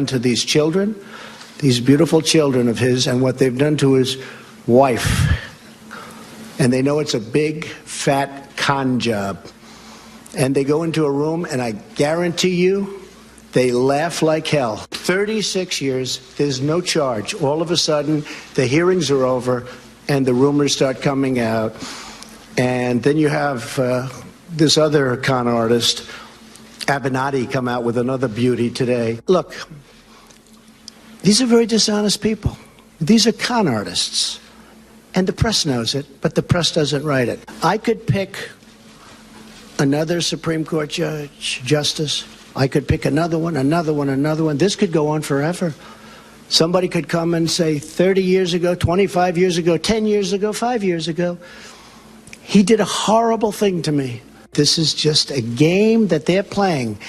To these children, these beautiful children of his, and what they've done to his wife. And they know it's a big, fat con job. And they go into a room, and I guarantee you, they laugh like hell. 36 years, there's no charge. All of a sudden, the hearings are over, and the rumors start coming out. And then you have this other con artist, Avenatti, come out with another beauty today. Look, these are very dishonest people. These are con artists. And the press knows it, but the press doesn't write it. I could pick another Supreme Court justice. I could pick another one. This could go on forever. Somebody could come and say 30 years ago, 25 years ago, 10 years ago, 5 years ago, he did a horrible thing to me. This is just a game that they're playing.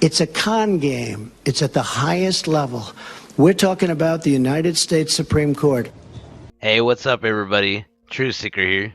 It's a con game. It's at the highest level. We're talking about the United States Supreme Court. Hey, what's up, everybody? Truth Seeker here.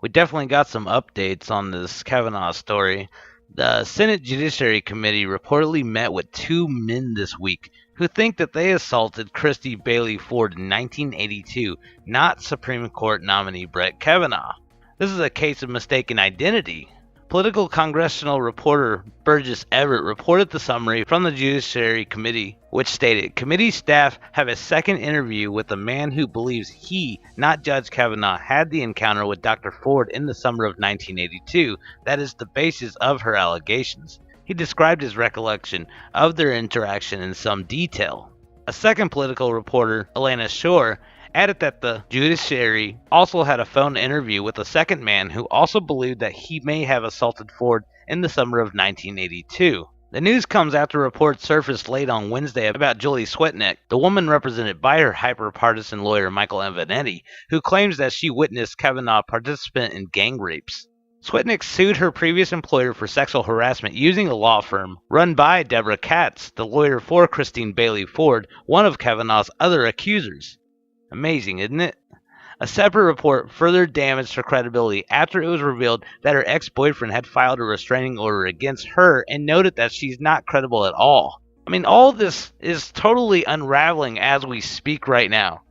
We definitely got some updates on this Kavanaugh story. The Senate Judiciary Committee reportedly met with two men this week who think that they assaulted Christie Blasey Ford in 1982, not Supreme Court nominee Brett Kavanaugh. This is a case of mistaken identity. Politico congressional reporter Burgess Everett reported the summary from the Judiciary Committee, which stated, committee staff have a second interview with a man who believes he, not Judge Kavanaugh, had the encounter with Dr. Ford in the summer of 1982. That is the basis of her allegations. He described his recollection of their interaction in some detail. A second Politico reporter, Elena Shore, added that the judiciary also had a phone interview with a second man who also believed that he may have assaulted Ford in the summer of 1982. The news comes after reports surfaced late on Wednesday about Julie Swetnick, the woman represented by her hyper-partisan lawyer Michael Avenatti, who claims that she witnessed Kavanaugh participant in gang rapes. Swetnick sued her previous employer for sexual harassment using a law firm run by Deborah Katz, the lawyer for Christie Blasey Ford, one of Kavanaugh's other accusers. Amazing, isn't it? A separate report further damaged her credibility after it was revealed that her ex-boyfriend had filed a restraining order against her and noted that she's not credible at all. I mean, all this is totally unraveling as we speak right now.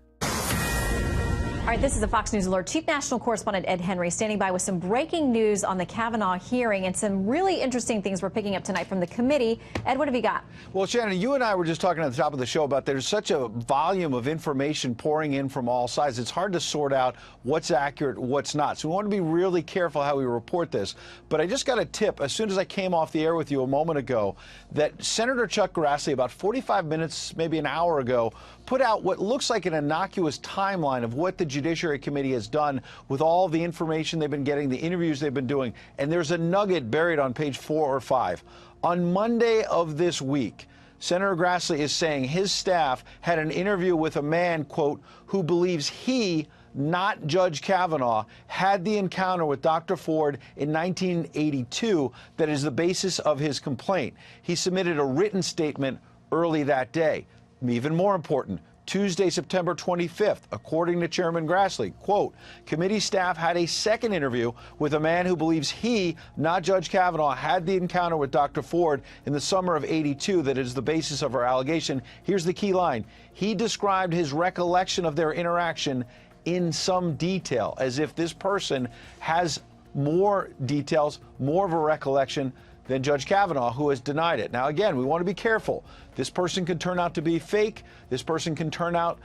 All right, this is a Fox News Alert. Chief National Correspondent Ed Henry standing by with some breaking news on the Kavanaugh hearing and some really interesting things we're picking up tonight from the committee. Ed, what have you got? Well, Shannon, you and I were just talking at the top of the show about there's such a volume of information pouring in from all sides. It's hard to sort out what's accurate, what's not. So we want to be really careful how we report this. But I just got a tip as soon as I came off the air with you a moment ago that Senator Chuck Grassley, about 45 minutes, maybe an hour ago, put out what looks like an innocuous timeline of what the Judiciary Committee has done with all the information they've been getting, the interviews they've been doing. And there's a nugget buried on page 4 or 5. On Monday of this week, Senator Grassley is saying his staff had an interview with a man, quote, who believes he, not Judge Kavanaugh, had the encounter with Dr. Ford in 1982 that is the basis of his complaint. He submitted a written statement early that day. Even more important, Tuesday, September 25th, according to Chairman Grassley, quote, committee staff had a second interview with a man who believes he, not Judge Kavanaugh, had the encounter with Dr. Ford in the summer of 82 that is the basis of her allegation. Here's the key line. He described his recollection of their interaction in some detail, as if this person has more details, more of a recollection than Judge Kavanaugh, who has denied it. Now, again, we want to be careful. This person could turn out to be fake. This person can turn out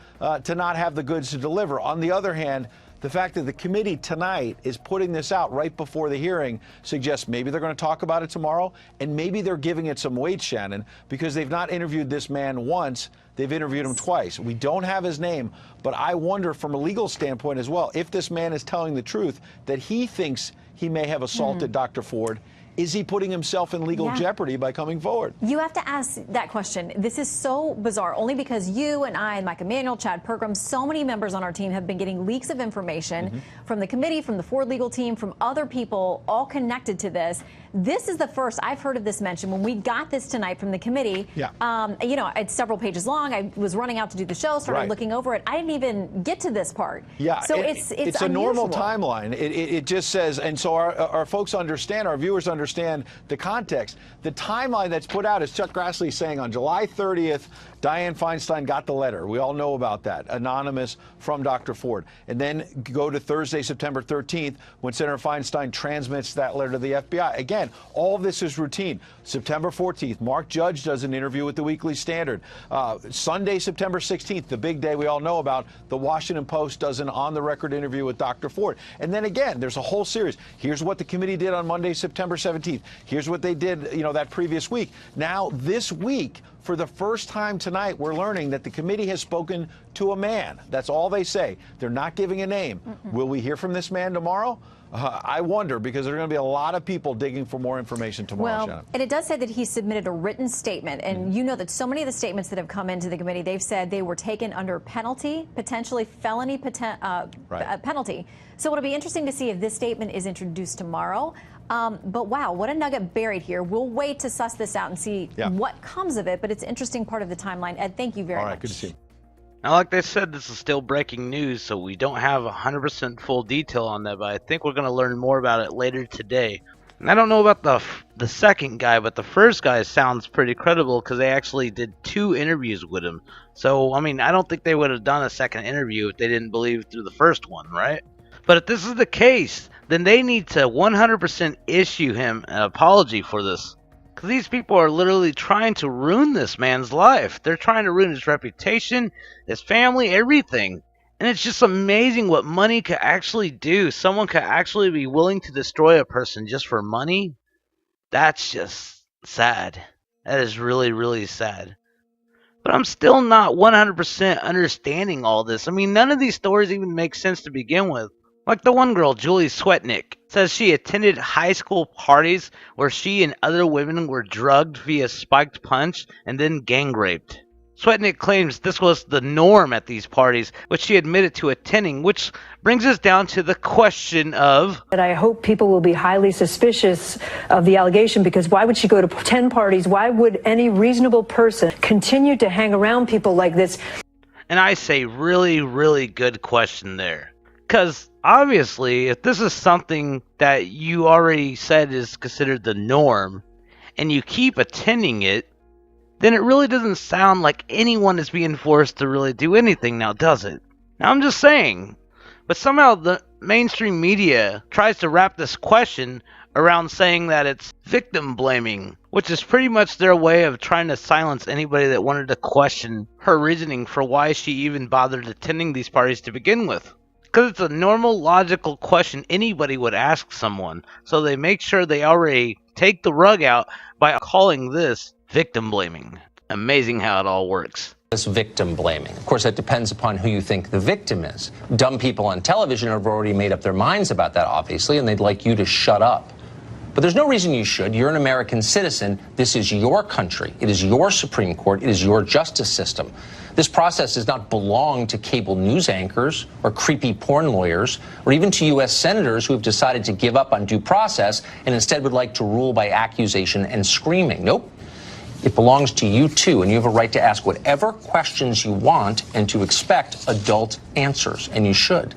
to not have the goods to deliver. On the other hand, the fact that the committee tonight is putting this out right before the hearing suggests maybe they're going to talk about it tomorrow, and maybe they're giving it some weight, Shannon, because they've not interviewed this man once. They've interviewed him twice. We don't have his name, but I wonder from a legal standpoint as well, if this man is telling the truth that he thinks he may have assaulted Dr. Ford, is he putting himself in legal jeopardy by coming forward? You have to ask that question. This is so bizarre, only because you and I and Mike Emanuel, Chad Pergram, so many members on our team have been getting leaks of information from the committee, from the Ford legal team, from other people, all connected to this. This is the first I've heard of this mentioned. When we got this tonight from the committee, you know, it's several pages long. I was running out to do the show, started looking over it. I didn't even get to this part. Yeah, so it's a normal timeline. It just says, and so our folks understand, our viewers understand, understand the context. The timeline that's put out is Chuck Grassley saying on July 30th, Dianne Feinstein got the letter. We all know about that, anonymous from Dr. Ford. And then go to Thursday, September 13th, when Senator Feinstein transmits that letter to the FBI. Again, all of this is routine. September 14th, Mark Judge does an interview with the Weekly Standard. Sunday, September 16th, the big day we all know about, the Washington Post does an on-the-record interview with Dr. Ford. And then again, there's a whole series. Here's what the committee did on Monday, September 17th. Here's what they did, that previous week. Now, this week, for the first time tonight, we're learning that the committee has spoken to a man. That's all they say. They're not giving a name. Will we hear from this man tomorrow? I wonder, because there are going to be a lot of people digging for more information tomorrow, Well, Shannon. and it does say that he submitted a written statement. And you know that so many of the statements that have come into the committee, they've said they were taken under penalty, potentially felony penalty. So it'll be interesting to see if this statement is introduced tomorrow. But wow, what a nugget buried here. We'll wait to suss this out and see what comes of it. But it's an interesting part of the timeline. Ed, thank you very much. All right, good to see you. Now, like they said, this is still breaking news, so we don't have 100% full detail on that, but I think we're going to learn more about it later today. And I don't know about the second guy, but the first guy sounds pretty credible because they actually did 2 interviews with him. So, I mean, I don't think they would have done a second interview if they didn't believe through the first one, right? But if this is the case, then they need to 100% issue him an apology for this. Because these people are literally trying to ruin this man's life. They're trying to ruin his reputation, his family, everything. And it's just amazing what money could actually do. Someone could actually be willing to destroy a person just for money. That's just sad. That is really, really sad. But I'm still not 100% understanding all this. I mean, none of these stories even make sense to begin with. Like the one girl, Julie Swetnick, says she attended high school parties where she and other women were drugged via spiked punch and then gang raped. Swetnick claims this was the norm at these parties, which she admitted to attending, which brings us down to the question of... But I hope people will be highly suspicious of the allegation, because why would she go to 10 parties? Why would any reasonable person continue to hang around people like this? And I say really, really good question there. Because obviously, if this is something that you already said is considered the norm, and you keep attending it, then it really doesn't sound like anyone is being forced to really do anything now, does it? Now, I'm just saying. But somehow the mainstream media tries to wrap this question around saying that it's victim blaming, which is pretty much their way of trying to silence anybody that wanted to question her reasoning for why she even bothered attending these parties to begin with. Because it's a normal, logical question anybody would ask someone. So they make sure they already take the rug out by calling this victim blaming. Amazing how it all works. This victim blaming. Of course, that depends upon who you think the victim is. Dumb people on television have already made up their minds about that, obviously, and they'd like you to shut up. But there's no reason you should. You're an American citizen. This is your country. It is your Supreme Court. It is your justice system. This process does not belong to cable news anchors or creepy porn lawyers or even to U.S. senators who have decided to give up on due process and instead would like to rule by accusation and screaming. Nope. It belongs to you, too, and you have a right to ask whatever questions you want and to expect adult answers, and you should.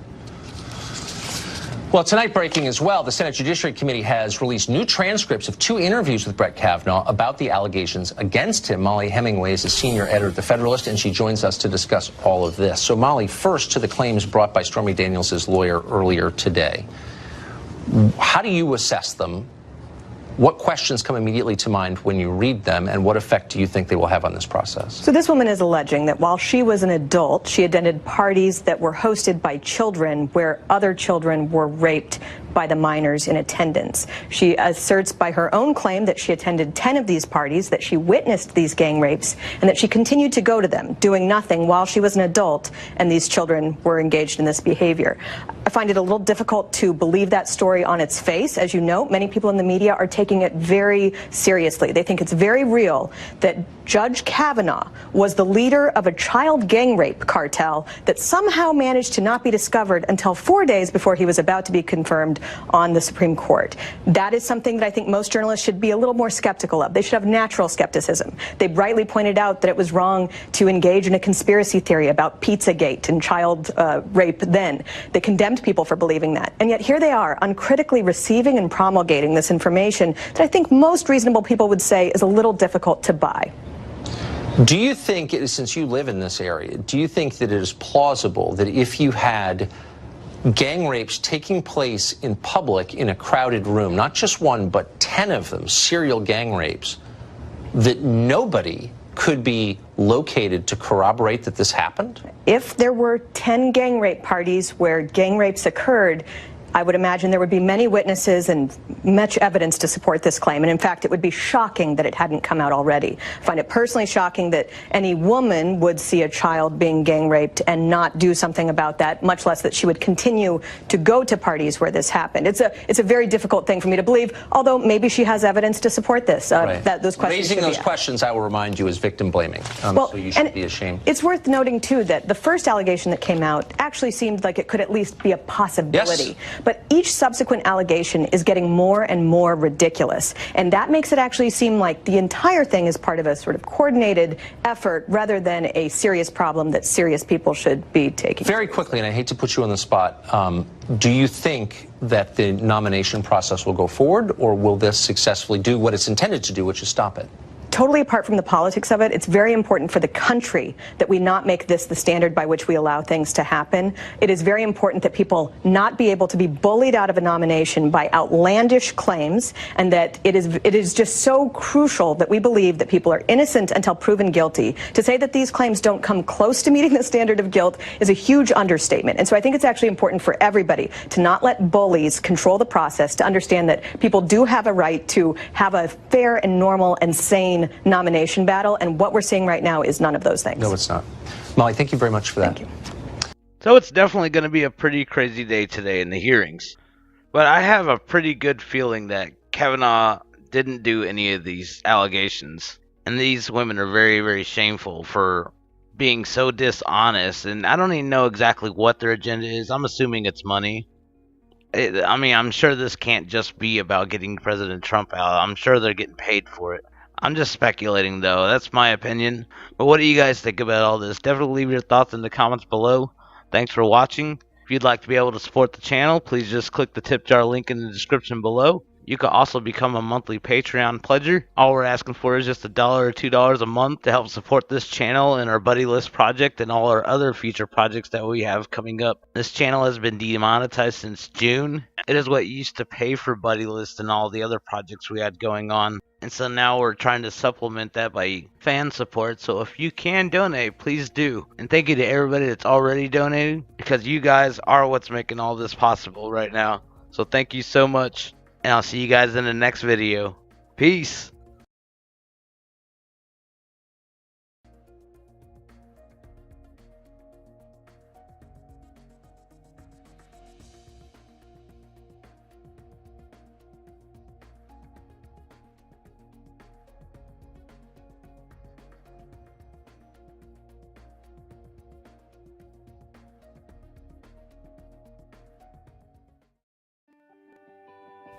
Well, tonight breaking as well, the Senate Judiciary Committee has released new transcripts of 2 interviews with Brett Kavanaugh about the allegations against him. Molly Hemingway is a senior editor at The Federalist, and she joins us to discuss all of this. So, Molly, first to the claims brought by Stormy Daniels' lawyer earlier today. How do you assess them? What questions come immediately to mind when you read them, and what effect do you think they will have on this process? So this woman is alleging that while she was an adult, she attended parties that were hosted by children where other children were raped by the minors in attendance. She asserts by her own claim that she attended 10 of these parties, that she witnessed these gang rapes, and that she continued to go to them, doing nothing while she was an adult and these children were engaged in this behavior. I find it a little difficult to believe that story on its face. As you know, many people in the media are taking it very seriously. They think it's very real that Judge Kavanaugh was the leader of a child gang rape cartel that somehow managed to not be discovered until 4 days before he was about to be confirmed on the Supreme Court. That is something that I think most journalists should be a little more skeptical of. They should have natural skepticism. They rightly pointed out that it was wrong to engage in a conspiracy theory about Pizzagate and child rape then. They condemned people for believing that. And yet here they are, uncritically receiving and promulgating this information that I think most reasonable people would say is a little difficult to buy. Do you think, since you live in this area, do you think that it is plausible that if you had gang rapes taking place in public in a crowded room, not just one, but 10 of them, serial gang rapes, that nobody could be located to corroborate that this happened? If there were 10 gang rape parties where gang rapes occurred, I would imagine there would be many witnesses and much evidence to support this claim. And in fact, it would be shocking that it hadn't come out already. I find it personally shocking that any woman would see a child being gang raped and not do something about that, much less that she would continue to go to parties where this happened. It's a very difficult thing for me to believe, although maybe she has evidence to support this. Right. Those questions Raising those questions, I will remind you, is victim blaming. So you should be ashamed. It's worth noting, too, that the first allegation that came out actually seemed like it could at least be a possibility. Yes. But each subsequent allegation is getting more and more ridiculous. And that makes it actually seem like the entire thing is part of a sort of coordinated effort rather than a serious problem that serious people should be taking. Very quickly, and I hate to put you on the spot, do you think that the nomination process will go forward, or will this successfully do what it's intended to do, which is stop it? Totally apart from the politics of it, it's very important for the country that we not make this the standard by which we allow things to happen. It is very important that people not be able to be bullied out of a nomination by outlandish claims, and that it is just so crucial that we believe that people are innocent until proven guilty. To say that these claims don't come close to meeting the standard of guilt is a huge understatement. And so I think it's actually important for everybody to not let bullies control the process, to understand that people do have a right to have a fair and normal and sane nomination battle, and what we're seeing right now is none of those things. No, it's not. Molly, thank you very much for that. Thank you. So it's definitely going to be a pretty crazy day today in the hearings. But I have a pretty good feeling that Kavanaugh didn't do any of these allegations. And these women are very, very shameful for being so dishonest. And I don't even know exactly what their agenda is. I'm assuming it's money. I'm sure this can't just be about getting President Trump out. I'm sure they're getting paid for it. I'm just speculating, though. That's my opinion. But what do you guys think about all this? Definitely leave your thoughts in the comments below. Thanks for watching. If you'd like to be able to support the channel, please just click the tip jar link in the description below. You can also become a monthly Patreon pledger. All we're asking for is just $1 or $2 a month to help support this channel and our Buddy List project and all our other future projects that we have coming up. This channel has been demonetized since June. It is what used to pay for Buddy List and all the other projects we had going on. And so now we're trying to supplement that by fan support. So if you can donate, please do. And thank you to everybody that's already donated, because you guys are what's making all this possible right now. So thank you so much. And I'll see you guys in the next video. Peace.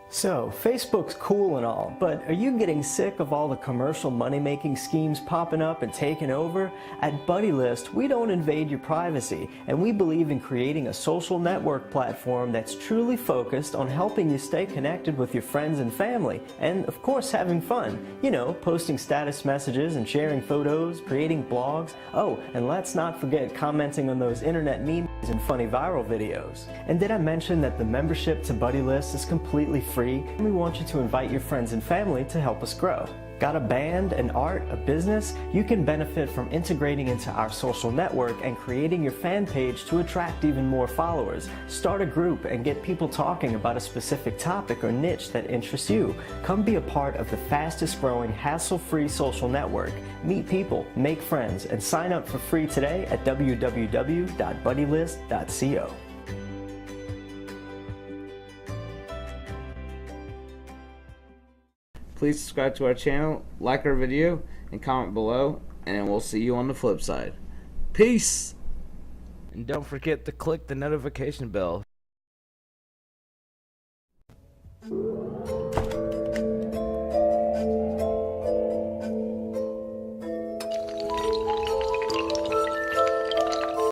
So, Facebook's cool and all, but are you getting sick of all the commercial money-making schemes popping up and taking over? At Buddy List, we don't invade your privacy, and we believe in creating a social network platform that's truly focused on helping you stay connected with your friends and family, and of course having fun. You know, posting status messages and sharing photos, creating blogs. Oh, and let's not forget commenting on those internet memes and funny viral videos. And did I mention that the membership to Buddy List is completely free? And we want you to invite your friends and family to help us grow. Got a band, an art, a business? You can benefit from integrating into our social network and creating your fan page to attract even more followers. Start a group and get people talking about a specific topic or niche that interests you. Come be a part of the fastest growing, hassle-free social network. Meet people, make friends, and sign up for free today at www.buddylist.co. Please subscribe to our channel, like our video, and comment below, and we'll see you on the flip side. Peace! And don't forget to click the notification bell.